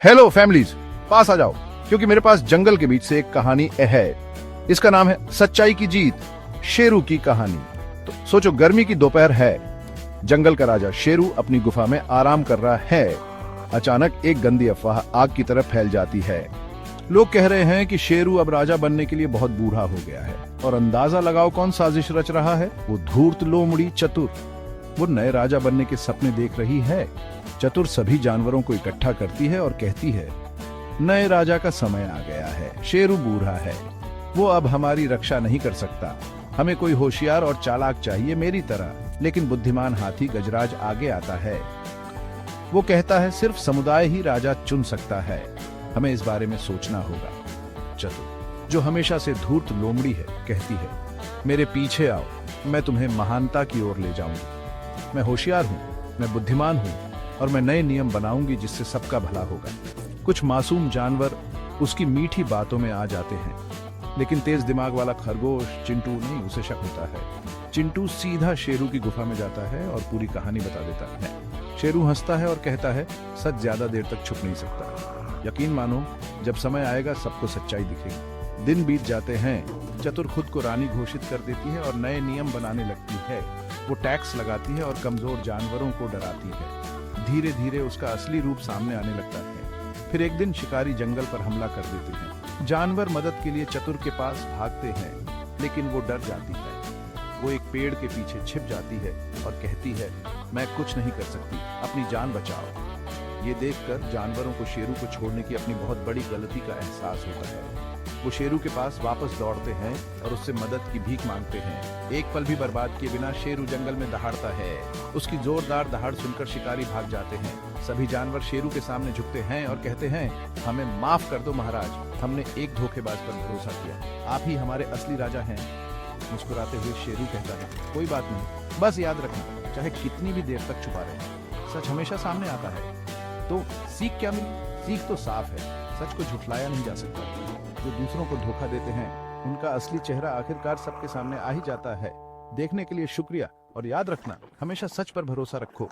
Hello families, पास आ जाओ क्योंकि मेरे पास जंगल के बीच से एक कहानी है। इसका नाम है सच्चाई की जीत, शेरू की कहानी। तो सोचो, गर्मी की दोपहर है, जंगल का राजा शेरू अपनी गुफा में आराम कर रहा है। अचानक एक गंदी अफवाह आग की तरफ फैल जाती है। लोग कह रहे हैं कि शेरू अब राजा बनने के लिए बहुत बूढ़ा हो गया है। और अंदाजा लगाओ कौन साजिश रच रहा है? वो धूर्त लोमड़ी चतुर। वो नए राजा बनने के सपने देख रही है। चतुर सभी जानवरों को इकट्ठा करती है और कहती है, नए राजा का समय आ गया है। शेरू बूढ़ा है, वो अब हमारी रक्षा नहीं कर सकता। हमें कोई होशियार और चालाक चाहिए मेरी तरह। लेकिन बुद्धिमान हाथी गजराज आगे आता है। वो कहता है, सिर्फ समुदाय ही राजा चुन सकता है, हमें इस बारे में सोचना होगा। चतुर, जो हमेशा से धूर्त लोमड़ी है, कहती है, मेरे पीछे आओ, मैं तुम्हें महानता की ओर ले जाऊंगी। मैं होशियार हूं, मैं बुद्धिमान हूं और मैं नए नियम बनाऊंगी जिससे सबका भला होगा। कुछ मासूम जानवर उसकी मीठी बातों में आ जाते हैं, लेकिन तेज दिमाग वाला खरगोश चिंटू नहीं, उसे शक होता है। चिंटू सीधा शेरू की गुफा में जाता है और पूरी कहानी बता देता है। शेरू हंसता है और कहता है, सच ज्यादा देर तक छुप नहीं सकता। यकीन मानो, जब समय आएगा सबको सच्चाई दिखेगी। दिन बीत जाते हैं। चतुर खुद को रानी घोषित कर देती है और नए नियम बनाने लगती है। वो टैक्स लगाती है और कमजोर जानवरों को डराती है। धीरे धीरे उसका असली रूप सामने आने लगता है। फिर एक दिन शिकारी जंगल पर हमला कर देते हैं। जानवर मदद के लिए चतुर के पास भागते हैं, लेकिन वो डर जाती है। वो एक पेड़ के पीछे छिप जाती है और कहती है, मैं कुछ नहीं कर सकती, अपनी जान बचाओ। ये देखकर जानवरों को शेरू को छोड़ने की अपनी बहुत बड़ी गलती का एहसास होता है। वो शेरू के पास वापस दौड़ते हैं और उससे मदद की भीख मांगते हैं। एक पल भी बर्बाद किए बिना शेरू जंगल में दहाड़ता है। उसकी जोरदार दहाड़ सुनकर शिकारी भाग जाते हैं। सभी जानवर शेरू के सामने झुकते हैं और कहते हैं, हमें माफ कर दो महाराज, हमने एक धोखेबाज पर भरोसा किया, आप ही हमारे असली राजा हैं। मुस्कुराते हुए शेरू कहता है, कोई बात नहीं, बस याद रखना, चाहे कितनी भी देर तक छुपा रहे, सच हमेशा सामने आता है। तो सीख क्या मिली? सीख तो साफ है, सच को झुठलाया नहीं जा सकता। जो दूसरों को धोखा देते हैं, उनका असली चेहरा आखिरकार सबके सामने आ ही जाता है। देखने के लिए शुक्रिया और याद रखना, हमेशा सच पर भरोसा रखो।